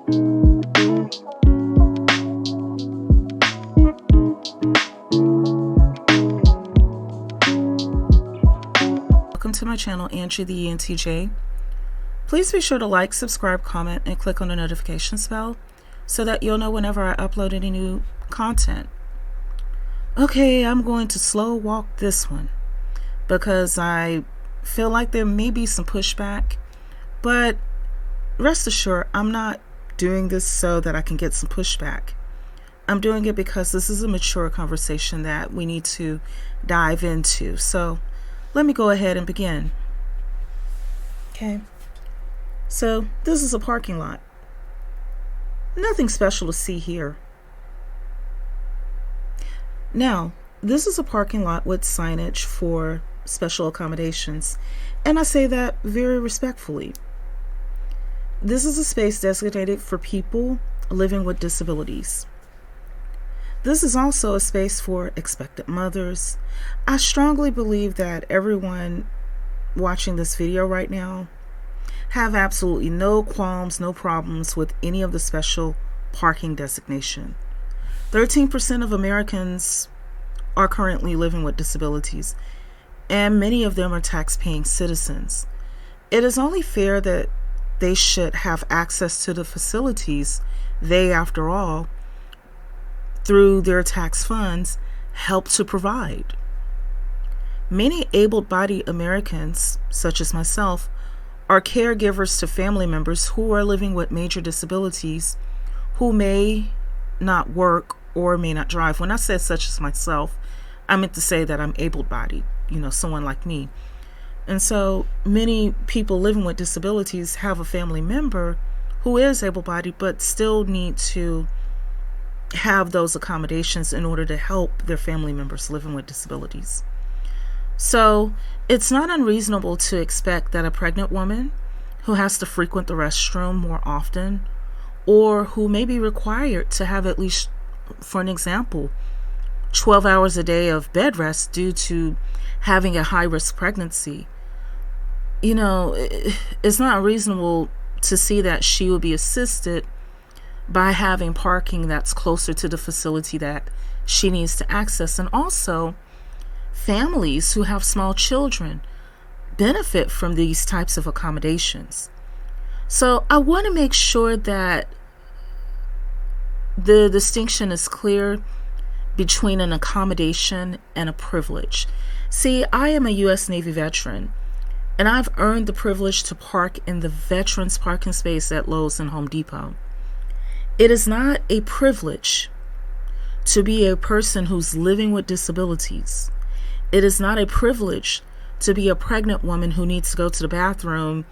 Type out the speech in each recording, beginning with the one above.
Welcome to my channel, Angie the ENTJ. Please be sure to like, subscribe, comment, and click on the notifications bell so that you'll know whenever I upload any new content. Okay, I'm going to slow walk this one because I feel like there may be some pushback, but rest assured, I'm not doing this so that I can get some pushback. I'm doing it because this is a mature conversation that we need to dive into. So let me go ahead and begin. Okay, so this is a parking lot. Nothing special to see here. Now, this is a parking lot with signage for special accommodations, and I say that very respectfully. This is a space designated for people living with disabilities. This is also a space for expectant mothers. I strongly believe that everyone watching this video right now have absolutely no qualms, no problems with any of the special parking designation. 13% of Americans are currently living with disabilities, and many of them are tax-paying citizens. It is only fair that they should have access to the facilities they, after all, through their tax funds, help to provide. Many able-bodied Americans, such as myself, are caregivers to family members who are living with major disabilities who may not work or may not drive. When I said such as myself, I meant to say that I'm able-bodied, someone like me. And so many people living with disabilities have a family member who is able-bodied but still need to have those accommodations in order to help their family members living with disabilities. So it's not unreasonable to expect that a pregnant woman who has to frequent the restroom more often, or who may be required to have at least, for an example, 12 hours a day of bed rest due to having a high-risk pregnancy, it's not reasonable to see that she will be assisted by having parking that's closer to the facility that she needs to access. And also, families who have small children benefit from these types of accommodations. So I want to make sure that the distinction is clear between an accommodation and a privilege. See, I am a U.S. Navy veteran, and I've earned the privilege to park in the veterans parking space at Lowe's and Home Depot. It is not a privilege to be a person who's living with disabilities. It is not a privilege to be a pregnant woman who needs to go to the bathroom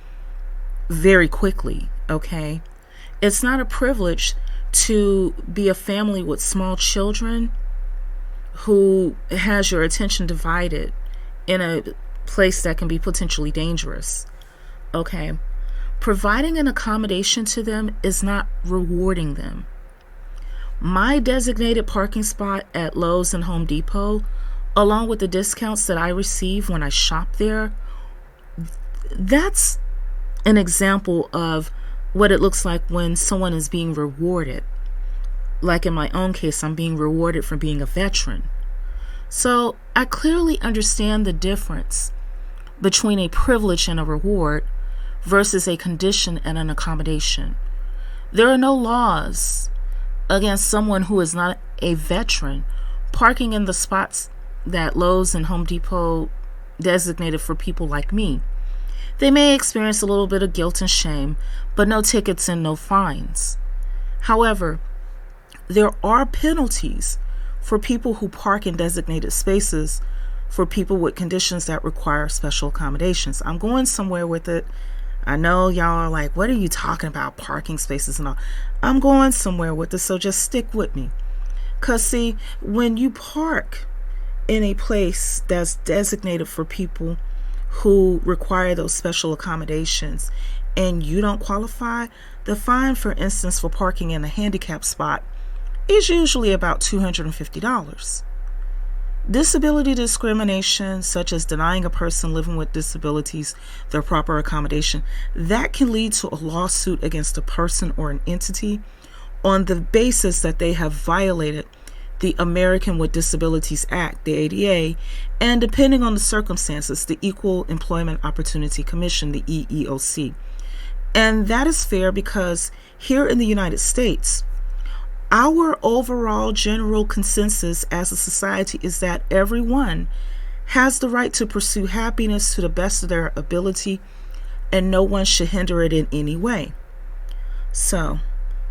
very quickly, okay? It's not a privilege to be a family with small children who has your attention divided in a place that can be potentially dangerous, okay? Providing an accommodation to them is not rewarding them. My designated parking spot at Lowe's and Home Depot, along with the discounts that I receive when I shop there, that's an example of what it looks like when someone is being rewarded. Like in my own case, I'm being rewarded for being a veteran. So I clearly understand the difference between a privilege and a reward versus a condition and an accommodation. There are no laws against someone who is not a veteran parking in the spots that Lowe's and Home Depot designated for people like me. They may experience a little bit of guilt and shame, but no tickets and no fines. However, there are penalties for people who park in designated spaces for people with conditions that require special accommodations. I'm going somewhere with it. I know y'all are like, what are you talking about, parking spaces and all? I'm going somewhere with this, so just stick with me. Because see, when you park in a place that's designated for people who require those special accommodations and you don't qualify, the fine, for instance, for parking in a handicap spot is usually about $250. Disability discrimination, such as denying a person living with disabilities their proper accommodation, that can lead to a lawsuit against a person or an entity on the basis that they have violated the American with Disabilities Act, the ADA, and depending on the circumstances, the Equal Employment Opportunity Commission, the EEOC. And that is fair because here in the United States, our overall general consensus as a society is that everyone has the right to pursue happiness to the best of their ability, and no one should hinder it in any way. So,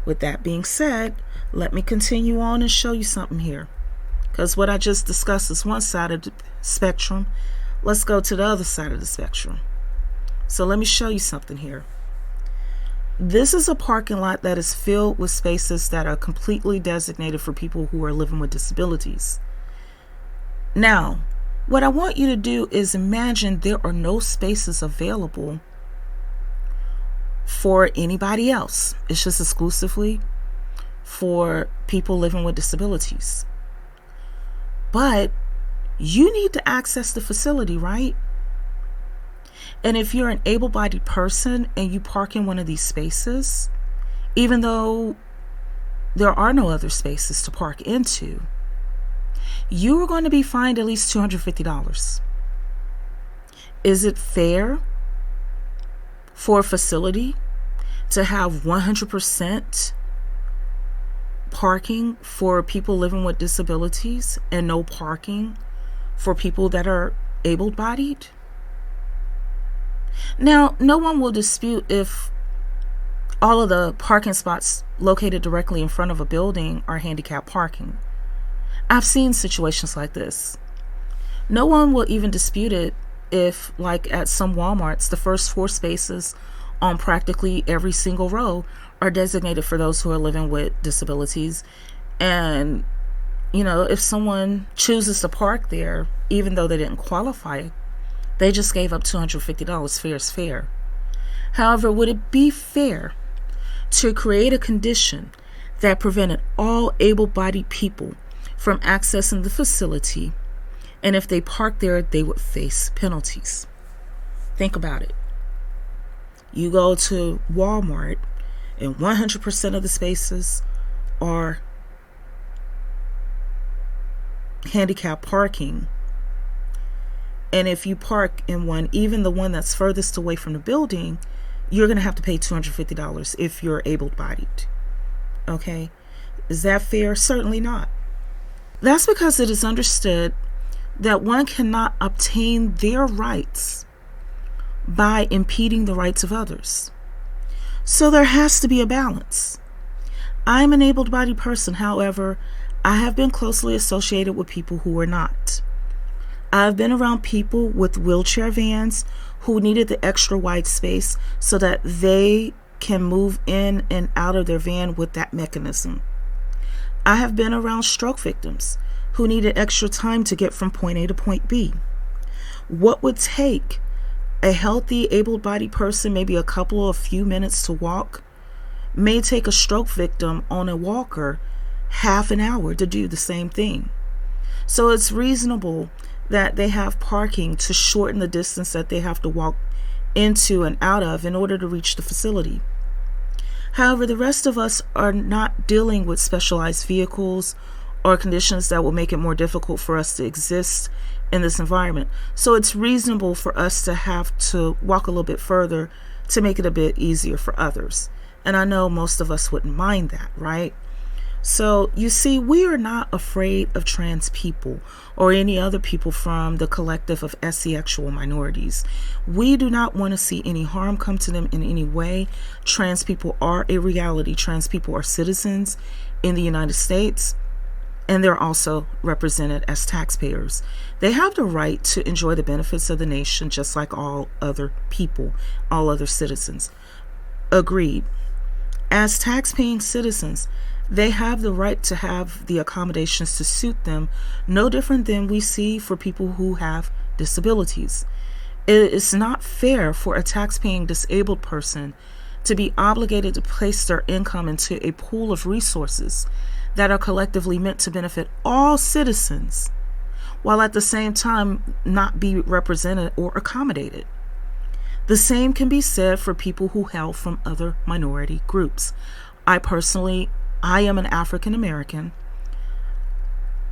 with that being said, let me continue on and show you something here. Because what I just discussed is one side of the spectrum. Let's go to the other side of the spectrum. So let me show you something here. This is a parking lot that is filled with spaces that are completely designated for people who are living with disabilities. Now, what I want you to do is imagine there are no spaces available for anybody else. It's just exclusively for people living with disabilities. But you need to access the facility, right? And if you're an able-bodied person and you park in one of these spaces, even though there are no other spaces to park into, you are going to be fined at least $250. Is it fair for a facility to have 100% parking for people living with disabilities and no parking for people that are able-bodied? Now, no one will dispute if all of the parking spots located directly in front of a building are handicap parking. I've seen situations like this. No one will even dispute it if, like at some Walmarts, the first 4 spaces on practically every single row are designated for those who are living with disabilities. And, if someone chooses to park there, even though they didn't qualify, they just gave up $250. Fair is fair. However, would it be fair to create a condition that prevented all able-bodied people from accessing the facility, and if they parked there, they would face penalties? Think about it. You go to Walmart, and 100% of the spaces are handicap parking. And if you park in one, even the one that's furthest away from the building, you're going to have to pay $250 if you're able-bodied. Okay? Is that fair? Certainly not. That's because it is understood that one cannot obtain their rights by impeding the rights of others. So there has to be a balance. I'm an able-bodied person. However, I have been closely associated with people who are not. I've been around people with wheelchair vans who needed the extra wide space so that they can move in and out of their van with that mechanism. I have been around stroke victims who needed extra time to get from point A to point B. What would take a healthy, able-bodied person maybe a few minutes to walk may take a stroke victim on a walker half an hour to do the same thing. So it's reasonable that they have parking to shorten the distance that they have to walk into and out of in order to reach the facility. However, the rest of us are not dealing with specialized vehicles or conditions that will make it more difficult for us to exist in this environment. So it's reasonable for us to have to walk a little bit further to make it a bit easier for others. And I know most of us wouldn't mind that, right? So you see, we are not afraid of trans people or any other people from the collective of sexual minorities. We do not want to see any harm come to them in any way. Trans people are a reality. Trans people are citizens in the United States, and they're also represented as taxpayers. They have the right to enjoy the benefits of the nation just like all other people, all other citizens. Agreed. As tax-paying citizens, they have the right to have the accommodations to suit them, no different than we see for people who have disabilities. It is not fair for a tax-paying disabled person to be obligated to place their income into a pool of resources that are collectively meant to benefit all citizens, while at the same time not be represented or accommodated. The same can be said for people who hail from other minority groups. I am an African American,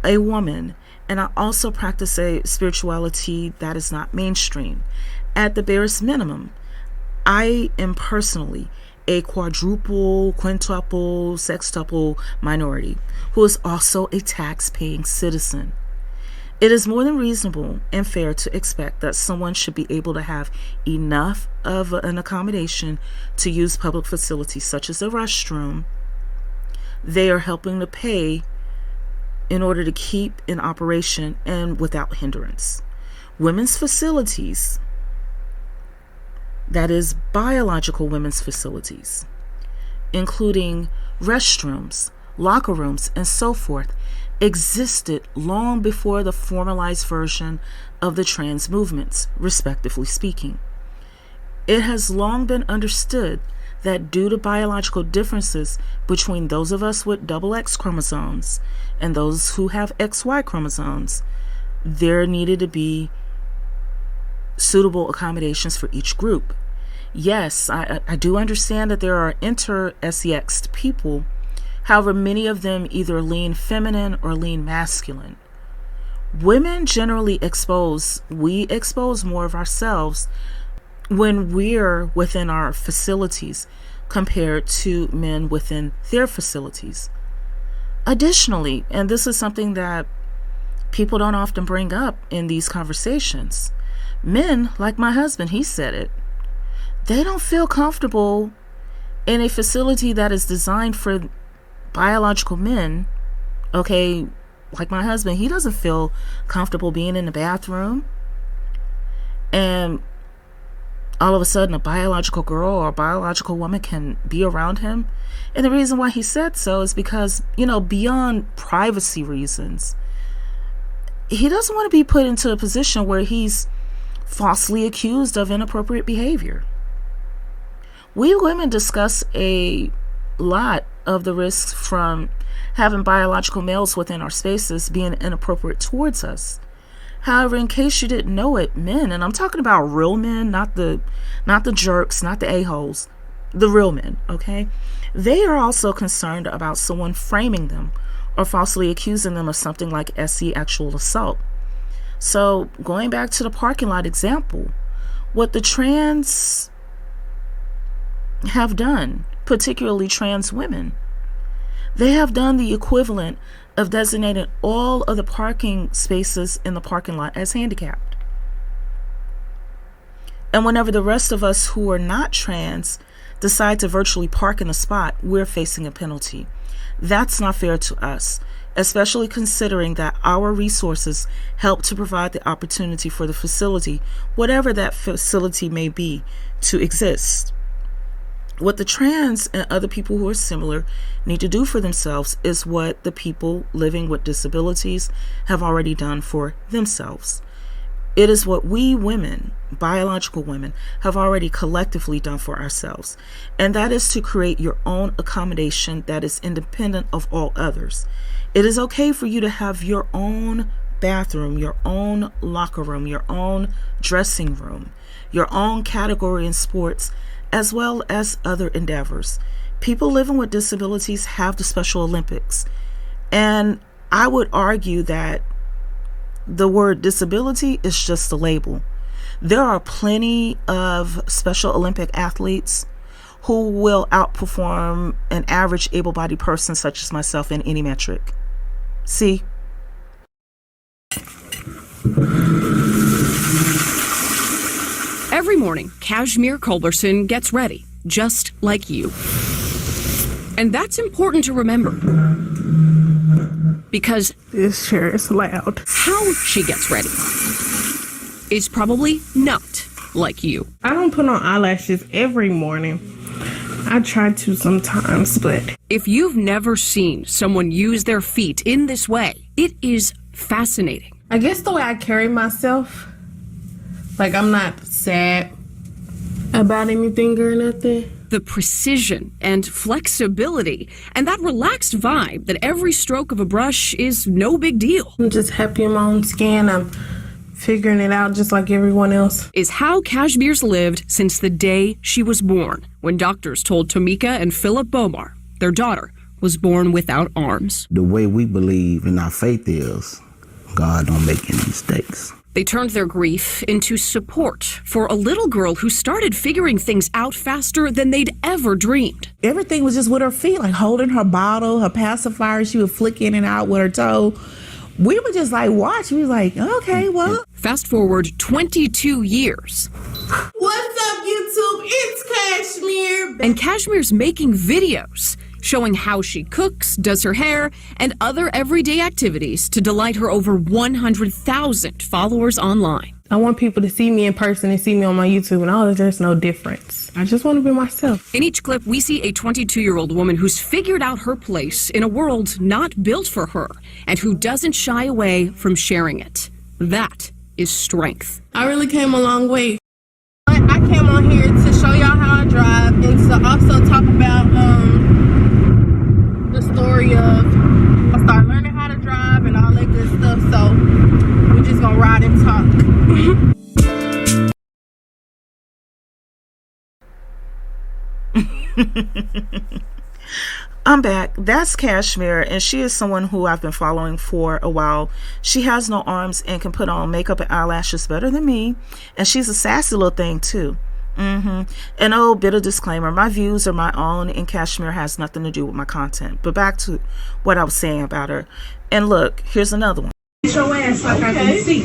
a woman, and I also practice a spirituality that is not mainstream. At the barest minimum, I am personally a quadruple, quintuple, sextuple minority who is also a tax-paying citizen. It is more than reasonable and fair to expect that someone should be able to have enough of an accommodation to use public facilities such as a restroom they are helping to pay in order to keep in operation and without hindrance. Women's facilities, that is biological women's facilities, including restrooms, locker rooms, and so forth, existed long before the formalized version of the trans movements, respectively speaking. It has long been understood that due to biological differences between those of us with double X chromosomes and those who have XY chromosomes, there needed to be suitable accommodations for each group. Yes, I do understand that there are inter-sexed people. However, many of them either lean feminine or lean masculine. Women generally expose more of ourselves when we're within our facilities compared to men within their facilities. Additionally, and this is something that people don't often bring up in these conversations, men, like my husband, he said it, they don't feel comfortable in a facility that is designed for biological men. Okay, like my husband, he doesn't feel comfortable being in the bathroom and all of a sudden a biological girl or a biological woman can be around him. And the reason why he said so is because, beyond privacy reasons, he doesn't want to be put into a position where he's falsely accused of inappropriate behavior. We women discuss a lot of the risks from having biological males within our spaces being inappropriate towards us. However, in case you didn't know it, men, and I'm talking about real men, not the jerks, not the a-holes, the real men, okay? They are also concerned about someone framing them or falsely accusing them of something like SE, actual assault. So going back to the parking lot example, what the trans have done, particularly trans women, they have done the equivalent of designating all of the parking spaces in the parking lot as handicapped. And whenever the rest of us who are not trans decide to virtually park in a spot, we're facing a penalty. That's not fair to us, especially considering that our resources help to provide the opportunity for the facility, whatever that facility may be, to exist. What the trans and other people who are similar need to do for themselves is what the people living with disabilities have already done for themselves. It is what we women, biological women, have already collectively done for ourselves. And that is to create your own accommodation that is independent of all others. It is okay for you to have your own bathroom, your own locker room, your own dressing room, your own category in sports, as well as other endeavors. People living with disabilities have the Special Olympics. And I would argue that the word disability is just a label. There are plenty of Special Olympic athletes who will outperform an average able-bodied person such as myself in any metric. See? Every morning, Kashmir Culberson gets ready, just like you. And that's important to remember. Because this chair is loud. How she gets ready is probably not like you. I don't put on eyelashes every morning. I try to sometimes, but if you've never seen someone use their feet in this way, it is fascinating. I guess the way I carry myself, like I'm not sad about anything or nothing. The precision and flexibility and that relaxed vibe that every stroke of a brush is no big deal. I'm just happy in my own skin. I'm figuring it out just like everyone else. Is how Kashmir's lived since the day she was born, when doctors told Tamika and Philip Bomar their daughter was born without arms. The way we believe in our faith is God don't make any mistakes. They turned their grief into support for a little girl who started figuring things out faster than they'd ever dreamed. Everything was just with her feet, like holding her bottle, her pacifier. She would flick in and out with her toe. We were just like, watch. We was like, okay, well. Fast forward 22 years. What's up, YouTube? It's Kashmir. And Kashmir's making videos showing how she cooks, does her hair, and other everyday activities to delight her over 100,000 followers online. I want people to see me in person and see me on my YouTube, and there's no difference. I just want to be myself. In each clip, we see a 22-year-old woman who's figured out her place in a world not built for her and who doesn't shy away from sharing it. That is strength. I really came a long way. I came on here to show y'all how I drive and to also talk about the story of I started learning how to drive and all that good stuff. So we're just gonna ride and talk. I'm back. That's Kashmir, and she is someone who I've been following for a while. She has no arms and can put on makeup and eyelashes better than me, and she's a sassy little thing too. And oh, bit of disclaimer, my views are my own and Kashmir has nothing to do with my content. But back to what I was saying about her. And look, here's another one. Get your ass like I can see.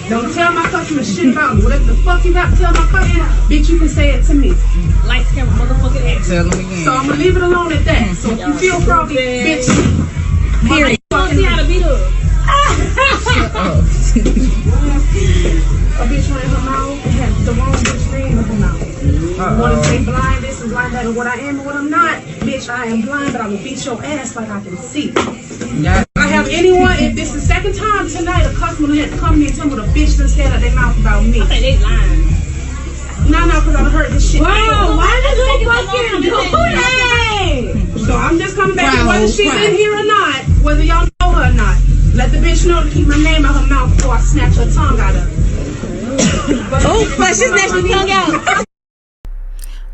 Don't tell my customer shit about me. Whatever the fuck you got to tell my customer, bitch, you can say it to me. Lights, camera, motherfucking ass. Tell them again. So I'm gonna leave it alone at that. So if you feel froggy, bitch, period. See how to beat her. A bitch ran her mouth and had the wrong bitch name in her mouth. You wanna say blind, this is blind, that, and what I am and what I'm not. Bitch, I am blind, but I will beat your ass like I can see. I have anyone, if this is the second time tonight, a customer had to come to me and tell me what a bitch done said out their mouth about me. I think they lying. No, because I've heard this shit. Wow, why did you fucking do that? So I'm just coming back to whether she's in here or not, whether y'all know her or not. Let the bitch know to keep my name out her mouth before I snatch her tongue out of her. Oh, but she snatched her tongue out.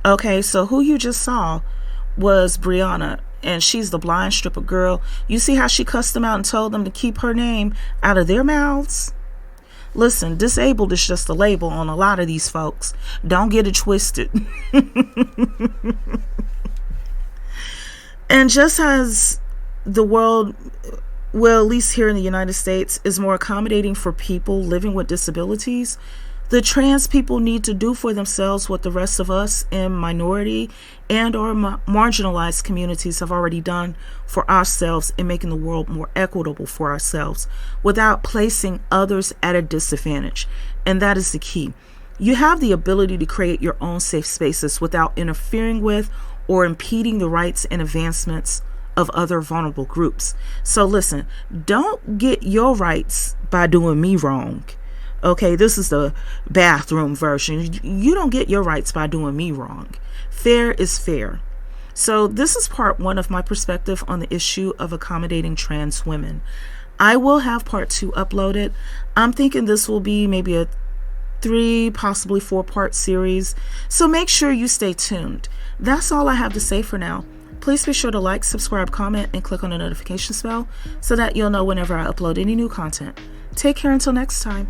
Okay, so who you just saw was Brianna, and she's the blind stripper girl. You see how she cussed them out and told them to keep her name out of their mouths? Listen, disabled is just a label on a lot of these folks. Don't get it twisted. And just as the world, well, at least here in the United States, is more accommodating for people living with disabilities, the trans people need to do for themselves what the rest of us in minority and or marginalized communities have already done for ourselves in making the world more equitable for ourselves without placing others at a disadvantage. And that is the key. You have the ability to create your own safe spaces without interfering with or impeding the rights and advancements of other vulnerable groups. So listen, don't get your rights by doing me wrong. Okay, this is the bathroom version. You don't get your rights by doing me wrong. Fair is fair. So this is part 1 of my perspective on the issue of accommodating trans women. I will have part 2 uploaded. I'm thinking this will be maybe a 3, possibly 4-part series. So make sure you stay tuned. That's all I have to say for now. Please be sure to like, subscribe, comment, and click on the notification bell so that you'll know whenever I upload any new content. Take care until next time.